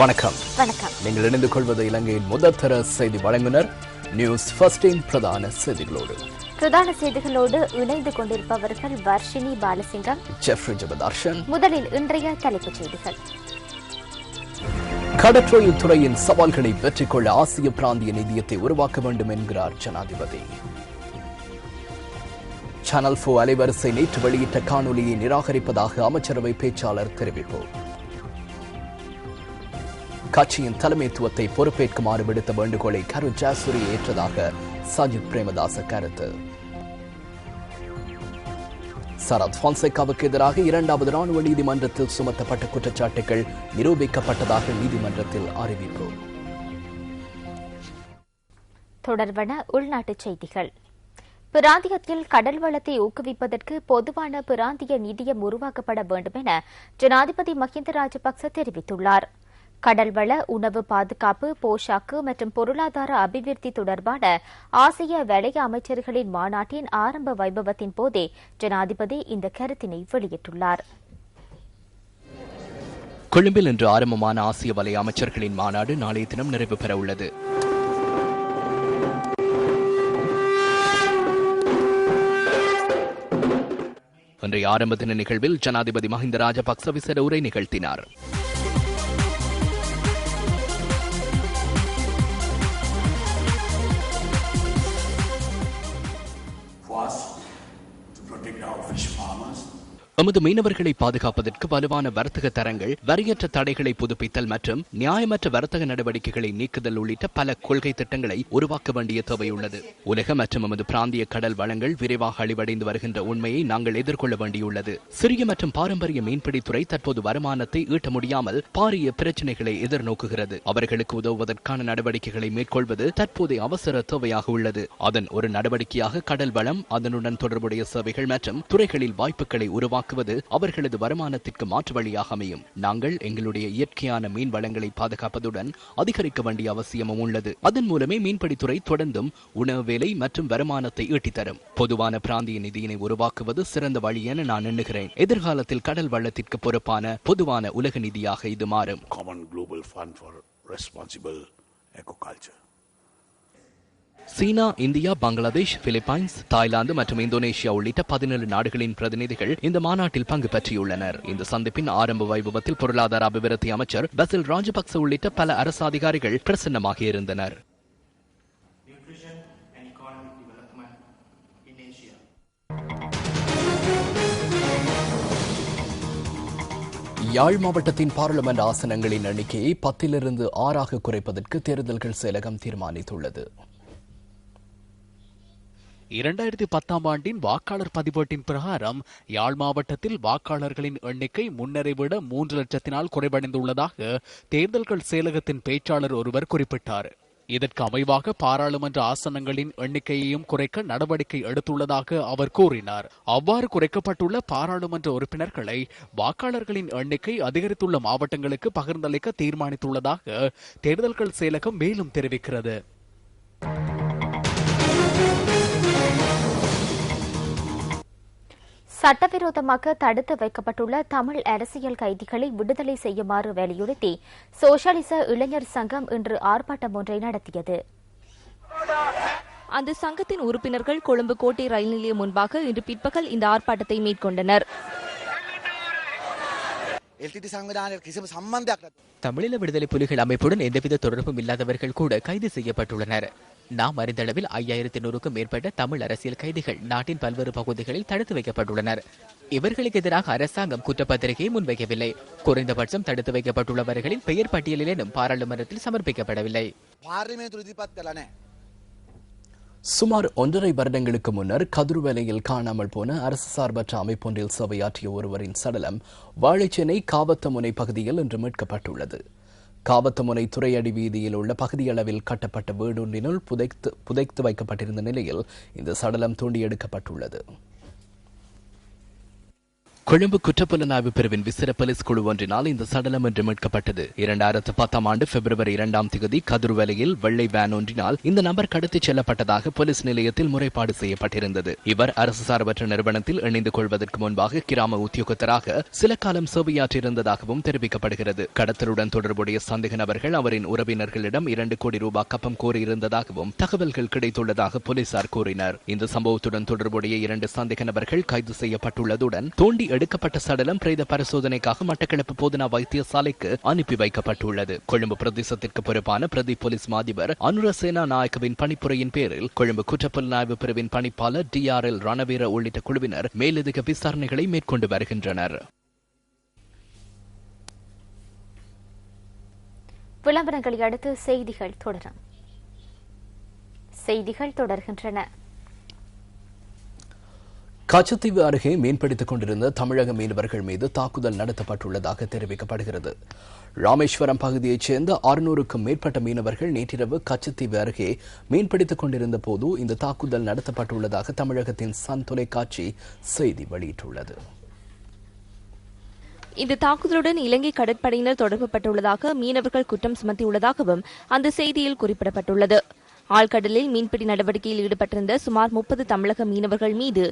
வணக்கம். வணக்கம். நீங்கள் இணைந்து கொள்வது இலங்கையின் முதற்தர செய்தி வழங்குனர் நியூஸ் ஃபர்ஸ்டின் பிரதான செய்திகளோடு. இணைந்து கொண்டிருப்பவர்கள் வர்ஷினி பாலசிங்கம், ஜெஃப்ரி ஜெபதார்ஷன். முதலில் இன்றைய தலைப்புச் செய்திகள். கடற்றொழில் துறையின் சவால்களை வெற்றிக் கொள்ள ஆசிய பிராந்திய நிதியத்தை உருவாக்க வேண்டும் என்கிறார் ஜனாதிபதி. சேனல் 4 அலைவரிசை நேற்று வெளியிட்ட காணொலியை நிராகரிப்பதாக அமைச்சரவை பேச்சாளர் தெரிவிப்பு. கட்சியின் தலைமைத்துவத்தை பொறுப்பேற்குமாறு விடுத்த வேண்டுகோளை கரு ஜாசூரி ஏற்றதாக சஜித் பிரேமதாச கருத்து. சரத் பான்சேகாவுக்கு எதிராக 2வது ராணுவ நீதிமன்றத்தில் சுமத்தப்பட்ட குற்றச்சாட்டுகள் நிரூபிக்கப்பட்டதாக நீதிமன்றத்தில் அறிவிப்பு. தொடர்பான உள்நாட்டுச் செய்திகள். பிராந்தியத்தில் கடல் வளத்தை ஊக்குவிப்பதற்கு பொதுவான பிராந்திய நிதியம் உருவாக்கப்பட வேண்டும் என ஜனாதிபதி மஹிந்த ராஜபக்ச தெரிவித்துள்ளார். கடல்வள, உணவு பாதுகாப்பு, போஷாக்கு மற்றும் பொருளாதார அபிவிருத்தி தொடர்பான ஆசிய வலய அமைச்சர்களின் மாநாட்டின் ஆரம்ப வைபவத்தின் போதே ஜனாதிபதி இந்த கருத்தினை வெளியிட்டுள்ளார். கொழும்பில் இன்று ஆரம்பமான ஆசிய வலய அமைச்சர்களின் மாநாடு நாளைய தினம் நிறைவு பெற உள்ளது. இன்றைய ஆரம்ப தின நிகழ்வில் ஜனாதிபதி மஹிந்த ராஜபக்ச விசேட உரை நிகழ்த்தினார். எமது மீனவர்களை பாதுகாப்பதற்கு வலுவான வர்த்தக தரங்கள், வரியற்ற தடைகளை புதுப்பித்தல் மற்றும் நியாயமற்ற வர்த்தக நடவடிக்கைகளை நீக்குதல் உள்ளிட்ட பல கொள்கை திட்டங்களை உருவாக்க வேண்டிய தேவையுள்ளது. உலக மற்றும் எமது பிராந்திய கடல் வளங்கள் விரைவாக அழிவடைந்து வருகின்ற உண்மையை நாங்கள் எதிர்கொள்ள வேண்டியுள்ளது. சிறிய மற்றும் பாரம்பரிய மீன்பிடித்துறை தற்போது வருமானத்தை ஈட்ட முடியாமல் பாரிய பிரச்சினைகளை எதிர்நோக்குகிறது. அவர்களுக்கு உதவுவதற்கான நடவடிக்கைகளை மேற்கொள்வது தற்போதைய அவசர தேவையாக உள்ளது. அதன் ஒரு நடவடிக்கையாக கடல் வளம், அதனுடன் தொடர்புடைய சேவைகள் மற்றும் துறைகளில் வாய்ப்புகளை உருவாக்க அவர்களது வருமானத்திற்கு மாற்று வழியாக அமையும். நாங்கள் எங்களுடைய இயற்கையான மீன் வளங்களை பாதுகாப்பதுடன் அதிகரிக்க வேண்டிய அவசியமும் உள்ளது. அதன் மூலமே மீன்பிடித்துறை தொடர்ந்தும் உணவு வேலை மற்றும் வருமானத்தை ஈட்டித்தரும். பொதுவான பிராந்திய நிதியினை உருவாக்குவது சிறந்த வழி என நான் எண்ணுகிறேன். எதிர்காலத்தில் கடல் வளத்திற்கு பொறுப்பான பொதுவான உலக நிதியாக இது மாறும். சீனா, இந்தியா, பங்களாதேஷ், பிலிப்பைன்ஸ், தாய்லாந்து மற்றும் இந்தோனேஷியா உள்ளிட்ட 17 நாடுகளின் பிரதிநிதிகள் இந்த மாநாட்டில் பங்கு பெற்றியுள்ளனர். இந்த சந்திப்பின் ஆரம்ப வைபவத்தில் பொருளாதார அபிவிருத்தி அமைச்சர் பசில் ராஜபக்ச உள்ளிட்ட பல அரசு அதிகாரிகள் பிரசன்னமாக இருந்தனர். யாழ் மாவட்டத்தின் பாராளுமன்ற ஆசனங்களின் எண்ணிக்கையை 10லிருந்து 6ஆக குறைப்பதற்கு தேர்தல்கள் செயலகம் தீர்மானித்துள்ளது. 2010 ஆண்டின் வாக்காளர் பதிவேட்டின் பிரகாரம் யாழ் மாவட்டத்தில் வாக்காளர்களின் எண்ணிக்கை முன்னரை விட 3 லட்சத்தினால் குறைவடைந்துள்ளதாக தேர்தல்கள் செயலகத்தின் பேச்சாளர் ஒருவர் குறிப்பிட்டார். இதற்கு அமைவாக பாராளுமன்ற ஆசனங்களின் எண்ணிக்கையையும் குறைக்க நடவடிக்கை எடுத்துள்ளதாக அவர் கூறினார். அவ்வாறு குறைக்கப்பட்டுள்ள பாராளுமன்ற உறுப்பினர்களை வாக்காளர்களின் எண்ணிக்கை அதிகரித்துள்ள மாவட்டங்களுக்கு பகிர்ந்தளிக்க தீர்மானித்துள்ளதாக தேர்தல்கள் செயலகம் மேலும் தெரிவிக்கிறது. சட்டவிரோதமாக தடுத்து வைக்கப்பட்டுள்ள தமிழ் அரசியல் கைதிகளை விடுதலை செய்யுமாறு வலியுறுத்தி சோஷலிச இளைஞர் சங்கம் இன்று ஆர்ப்பாட்டம் ஒன்றை நடத்தியது. அந்த சங்கத்தின் உறுப்பினர்கள் கொழும்பு கோட்டை ரயில் நிலையம் முன்பாக இன்று பிற்பகல் இந்த ஆர்ப்பாட்டத்தை மேற்கொண்டனர். தமிழீழ விடுதலை புலிகள் அமைப்புடன் எந்தவித தொடர்பும் இல்லாதவர்கள் கூட கைது செய்யப்பட்டுள்ளனர். நாம் அறிந்தளவில் 5100க்கும் மேற்பட்ட தமிழ் அரசியல் கைதிகள் நாட்டின் பல்வேறு பகுதிகளில் தடுத்து வைக்கப்பட்டுள்ளனர். இவர்களுக்கு எதிராக அரசாங்கம் குற்றப்பத்திரிகையை முன்வைக்கவில்லை. குறைந்தபட்சம் தடுத்து வைக்கப்பட்டுள்ளவர்களின் பெயர் பட்டியலிலும் பாராளுமன்றத்தில் சமர்ப்பிக்கப்படவில்லை. சுமார் 1.5 வருடங்களுக்கு முன்னர் கதிர்வேலையில் காணாமல் போன அரசு சார்பற்ற அமைப்பொன்றில் சேவையாற்றிய ஒருவரின் சடலம் வாழைச்சேனை காவத்தமுனை பகுதியில் இன்று மீட்கப்பட்டுள்ளது. காவத்தமுனை துறையடி வீதியில் உள்ள பகுதியளவில் கட்டப்பட்ட வீடொன்றினுள் புதைத்து வைக்கப்பட்டிருந்த நிலையில் இந்த சடலம் தோண்டி எடுக்கப்பட்டுள்ளது. கொழும்பு குற்றப்புலனாய்வு பிரிவின் விசேட போலீஸ் குழு ஒன்றினால் இந்த சடலம் இன்று மீட்கப்பட்டது. 2010 ஆண்டு பிப்ரவரி 2ஆம் தேதி கதிர்வேலையில் வெள்ளை வேன் ஒன்றினால் இந்த நபர் கடத்திச் செல்லப்பட்டதாக போலீஸ் நிலையத்தில் முறைப்பாடு செய்யப்பட்டிருந்தது. இவர் அரசு சார்பற்ற நிறுவனத்தில் இணைந்து கொள்வதற்கு முன்பாக கிராம உத்தியோகத்தராக சில காலம் சேவையாற்றியிருந்ததாகவும் தெரிவிக்கப்படுகிறது. கடத்தலுடன் தொடர்புடைய சந்தேக நபர்கள் அவரின் உறவினர்களிடம் 2 கோடி ரூபாய் கப்பம் கோரியிருந்ததாகவும் தகவல்கள் கிடைத்துள்ளதாக போலீசார் கூறினர். இந்த சம்பவத்துடன் தொடர்புடைய 2 சந்தேக நபர்கள் கைது செய்யப்பட்டுள்ளதுடன் தோண்டி எடுக்கப்பட்ட சடலம் பிரேத பரிசோதனைக்காக மட்டக்களப்பு போதனா வைத்தியசாலைக்கு அனுப்பி வைக்கப்பட்டுள்ளது. கொழும்பு பிரதேசத்திற்கு பொறுப்பான பிரதி போலீஸ் மாதிபர் அனுரசேனா நாயக்கவின் பணிப்புரையின் பேரில் கொழும்பு குற்றப்புலனாய்வு பிரிவின் பணிப்பாளர் DRL ரணவீர உள்ளிட்ட குழுவினர் மேலதிக விசாரணைகளை மேற்கொண்டு வருகின்றனர். விளம்பரங்களை அடுத்து செய்திகள் தொடர்கின்றன. கச்சத்தீவு அருகே மீன்பிடித்துக் கொண்டிருந்த தமிழக மீனவர்கள் மீது தாக்குதல் நடத்தப்பட்டுள்ளதாக தெரிவிக்கப்படுகிறது. ராமேஸ்வரம் பகுதியைச் சேர்ந்த 600க்கும் மேற்பட்ட மீனவர்கள் நேற்றிரவு கச்சத்தீவு அருகே மீன்பிடித்துக் கொண்டிருந்த போது இந்த தாக்குதல் நடத்தப்பட்டுள்ளதாக தமிழகத்தின் சன் தொலைக்காட்சி செய்தி வெளியிட்டுள்ளது. இந்த தாக்குதலுடன் இலங்கை கடற்படையினர் தொடர்புபட்டுள்ளதாக மீனவர்கள் குற்றம் சுமத்தியுள்ளதாகவும் அந்த செய்தியில் குறிப்பிடப்பட்டுள்ளது. ஆழ்கடலில் மீன்பிடி நடவடிக்கையில் ஈடுபட்டிருந்த சுமார் 30 தமிழக மீனவர்கள் மீது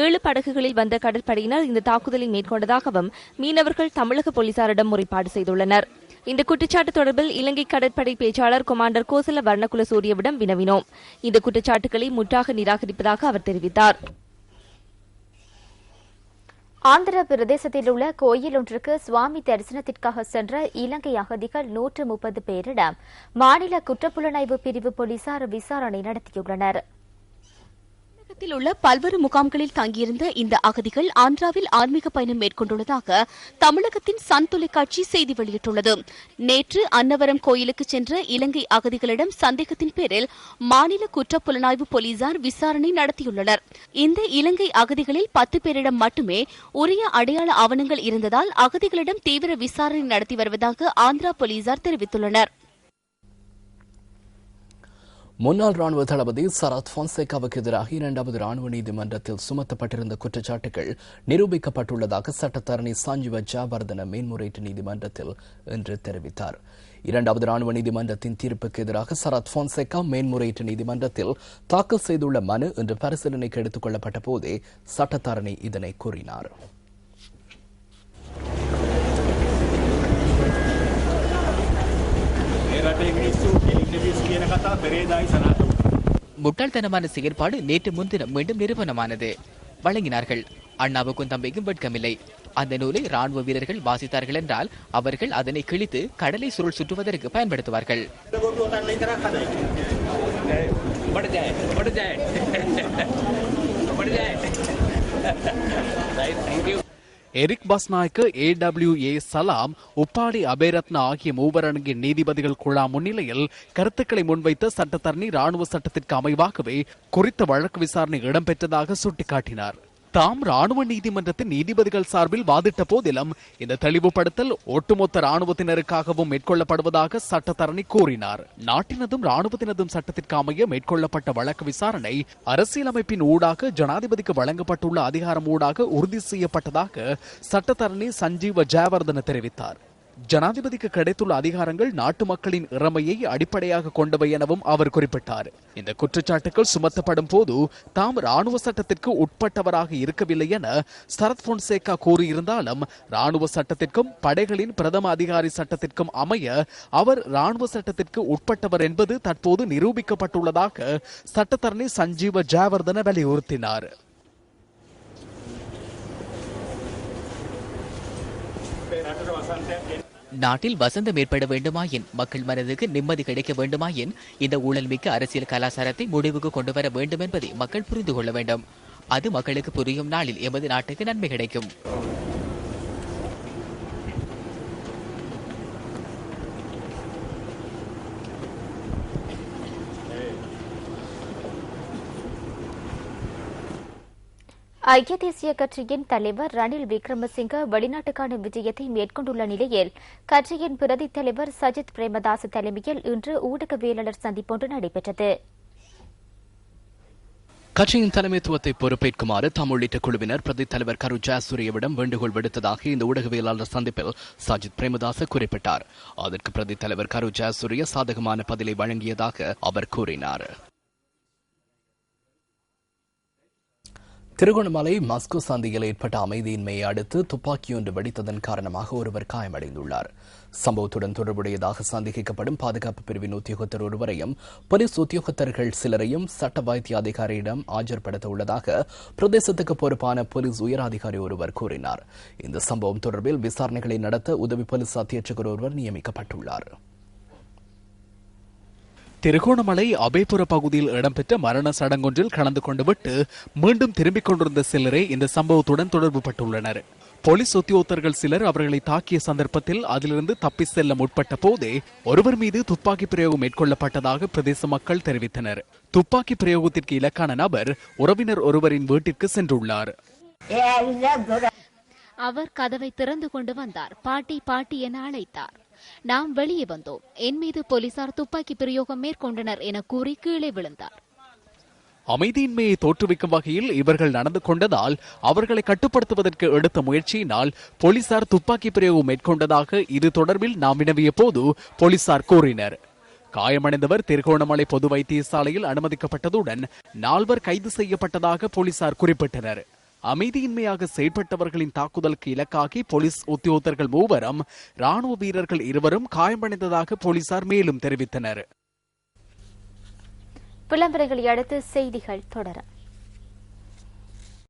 7 படகுகளில் வந்த கடற்படையினர் இந்த தாக்குதலை மேற்கொண்டதாகவும் மீனவர்கள் தமிழக போலீசாரிடம் முறைப்பாடு செய்துள்ளனர். இந்த குற்றச்சாட்டு தொடர்பில் இலங்கை கடற்படை பேச்சாளர் கொமாண்டர் கோசல வர்ணகுல சூரியவிடம் வினவினோம். இந்த குற்றச்சாட்டுகளை முற்றாக நிராகரிப்பதாக அவர் தெரிவித்தார். ஆந்திர பிரதேசத்தில் உள்ள கோயில் ஒன்றுக்கு சுவாமி தரிசனத்திற்காக சென்ற இலங்கை அகதிகள் 130 பேரிடம் மாநில குற்றப்புலனாய்வு பிரிவு போலீசார் விசாரணை நடத்தியுள்ளனர். தமிழகத்தில் உள்ள பல்வேறு முகாம்களில் தங்கியிருந்த இந்த அகதிகள் ஆந்திராவில் ஆன்மீக பயணம் மேற்கொண்டுள்ளதாக தமிழகத்தின் சன் தொலைக்காட்சி செய்தி வெளியிட்டுள்ளது. நேற்று அன்னவரம் கோயிலுக்கு சென்ற இலங்கை அகதிகளிடம் சந்தேகத்தின் பேரில் மாநில குற்றப்புலனாய்வு போலீசார் விசாரணை நடத்தியுள்ளனர். இந்த இலங்கை அகதிகளில் 10 பேரிடம் மட்டுமே உரிய அடையாள ஆவணங்கள் இருந்ததால் அகதிகளிடம் தீவிர விசாரணை நடத்தி வருவதாக ஆந்திரா போலீசார் தெரிவித்துள்ளனர். முன்னாள் ராணுவ தளபதி சரத் பொன்சேகாவுக்கு எதிராக 2வது ராணுவ நீதிமன்றத்தில் சுமத்தப்பட்டிருந்த குற்றச்சாட்டுகள் நிரூபிக்கப்பட்டுள்ளதாக சட்டத்தரணி சஞ்சீவ ஜாவர்தன மேன்முறையீட்டு நீதிமன்றத்தில் இன்று தெரிவித்தார். 2வது ராணுவ நீதிமன்றத்தின் தீர்ப்புக்கு எதிராக சரத் பொன்சேகா மேன்முறையீட்டு நீதிமன்றத்தில் தாக்கல் செய்துள்ள மனு இன்று பரிசீலனைக்கு எடுத்துக் கொள்ளப்பட்ட போதே சட்டத்தரணி இதனை கூறினார். முட்டாள்தனமான செயற்பாடு நேற்று முன்தினம் மீண்டும் நிரூபணமானது. வழங்கினார்கள். அண்ணாவுக்கும் தம்பிக்கும் வெட்கமில்லை. அந்த நூலை ராணுவ வீரர்கள் வாசித்தார்கள் என்றால் அவர்கள் அதனை கிழித்து கடலை சுருள் சுற்றுவதற்கு பயன்படுத்துவார்கள். எரிக் பஸ்நாயக்க, AWA சலாம், உப்பாடி அபேரத்ன ஆகிய மூவரடங்கிய நீதிபதிகள் குழா முன்னிலையில் கருத்துக்களை முன்வைத்த சட்டத்தரணி ராணுவ சட்டத்திற்கு அமைவாகவே குறித்த வழக்கு விசாரணை இடம்பெற்றதாக சுட்டிக்காட்டினார். தாம் ராணுவ நீதிமன்றத்தின் நீதிபதிகள் சார்பில் வாதிட்ட போதிலும் இந்த தெளிவுபடுத்தல் ஒட்டுமொத்த ராணுவத்தினருக்காகவும் மேற்கொள்ளப்படுவதாக சட்டத்தரணி கூறினார். நாட்டினதும் ராணுவத்தினதும் சட்டத்திற்கு அமைய மேற்கொள்ளப்பட்ட வழக்கு விசாரணை அரசியலமைப்பின் ஊடாக ஜனாதிபதிக்கு வழங்கப்பட்டுள்ள அதிகாரம் ஊடாக உறுதி செய்யப்பட்டதாக சட்டத்தரணி சஞ்சீவ ஜெயவர்தன தெரிவித்தார். ஜனாதிபதிக்கு கிடைத்துள்ள அதிகாரங்கள் நாட்டு மக்களின் இறமையை அடிப்படையாக கொண்டவை எனவும் அவர் குறிப்பிட்டார். இந்த குற்றச்சாட்டுகள் சுமத்தப்படும் போது தாம் ராணுவ சட்டத்திற்கு உட்பட்டவராக இருக்கவில்லை என சரத் பொன்சேகா கூறியிருந்தாலும் ராணுவ சட்டத்திற்கும் படைகளின் பிரதம அதிகாரி சட்டத்திற்கும் அமைய அவர் ராணுவ சட்டத்திற்கு உட்பட்டவர் என்பது தற்போது நிரூபிக்கப்பட்டுள்ளதாக சட்டத்தரணி சஞ்சீவ ஜெயவர்தன வலியுறுத்தினார். நாட்டில் வசந்தம் ஏற்பட வேண்டுமாயின், மக்கள் மனதுக்கு நிம்மதி கிடைக்க வேண்டுமாயின் இந்த ஊழல் மிக்க அரசியல் கலாச்சாரத்தை முடிவுக்கு கொண்டு வர வேண்டும் என்பதை மக்கள் புரிந்து கொள்ள வேண்டும். அது மக்களுக்கு புரியும் நாளில் எமது நாட்டுக்கு நன்மை கிடைக்கும். ஐக்கிய தேசிய கட்சியின் தலைவர் ரணில் விக்ரமசிங்க வெளிநாட்டுக்கான விஜயத்தை மேற்கொண்டுள்ள நிலையில் கட்சியின் பிரதி தலைவர் சஜித் பிரேமதாஸ் தலைமையில் இன்று ஊடகவியலாளர் சந்திப்பொன்று நடைபெற்றது. கட்சியின் தலைமைத்துவத்தை பொறுப்பேற்குமாறு தாம் உள்ளிட்ட குழுவினர் பிரதி தலைவர் கரு ஜெயசூரியவிடம் வேண்டுகோள் விடுத்ததாக இந்த ஊடகவியலாளர் சந்திப்பில் சஜித் பிரேமதாச குறிப்பிட்டார். அதற்கு பிரதி தலைவர் கரு ஜெயசூரிய சாதகமான பதிலை வழங்கியதாக அவர் கூறினார். திருகோணமலை மஸ்கோ சந்தியில் ஏற்பட்ட அமைதியின்மையை அடுத்து துப்பாக்கியொன்று வெடித்ததன் காரணமாக ஒருவர் காயமடைந்துள்ளார். சம்பவத்துடன் தொடர்புடையதாக சந்தேகிக்கப்படும் பாதுகாப்பு பிரிவின் உத்தியோகத்தர் ஒருவரையும் போலீஸ் உத்தியோகத்தர்கள் சிலரையும் சட்ட வைத்திய அதிகாரியிடம் ஆஜர்படுத்த உள்ளதாக பிரதேசத்துக்கு பொறுப்பான போலீஸ் உயர் அதிகாரி ஒருவர் கூறினார். இந்த சம்பவம் தொடர்பில் விசாரணைகளை நடத்த உதவி போலீஸ் அத்தியட்சகர் ஒருவர் நியமிக்கப்பட்டுள்ளார். திருகோணமலை அபேபுர பகுதியில் இடம்பெற்ற மரண சடங்கொன்றில் கலந்து கொண்டு விட்டு மீண்டும் திரும்பிக் கொண்டிருந்த சிலரே இந்த சம்பவத்துடன் தொடர்பு பட்டுள்ளனர். போலீஸ் உத்தியோகத்தர்கள் சிலர் அவர்களை தாக்கிய சந்தர்ப்பத்தில் அதிலிருந்து தப்பி செல்ல முற்பட்ட போதே ஒருவர் மீது துப்பாக்கி பிரயோகம் மேற்கொள்ளப்பட்டதாக பிரதேச மக்கள் தெரிவித்தனர். துப்பாக்கி பிரயோகத்திற்கு இலக்கான நபர் உறவினர் ஒருவரின் வீட்டிற்கு சென்றுள்ளார். அவர் கதவை திறந்து கொண்டு வந்தார். பாட்டி பாட்டி என அழைத்தார். நாம் வெளியே வந்தோம். என் மீது போலீசார் துப்பாக்கி பிரயோகம் மேற்கொண்டனர் என கூறி கீழே விழுந்தார். அமைதியின்மையை தோற்றுவிக்கும் வகையில் இவர்கள் நடந்து கொண்டதால் அவர்களை கட்டுப்படுத்துவதற்கு எடுத்த முயற்சியினால் போலீசார் துப்பாக்கி பிரயோகம் மேற்கொண்டதாக இது தொடர்பில் நாம் வினவிய போது போலீசார் கூறினர். காயமடைந்தவர் திருகோணமலை பொது வைத்தியசாலையில் அனுமதிக்கப்பட்டதுடன் 4 கைது செய்யப்பட்டதாக போலீசார் குறிப்பிட்டனர். அமைதியின்மையாக செயல்பட்டவர்களின் தாக்குதலுக்கு இலக்காகி போலீஸ் உத்தியோகத்தர்கள் 3 ராணுவ வீரர்கள் 2 காயமடைந்ததாக போலீசார் மேலும் தெரிவித்தனர். விளம்பரங்களை அடுத்து செய்திகள் தொடரும்.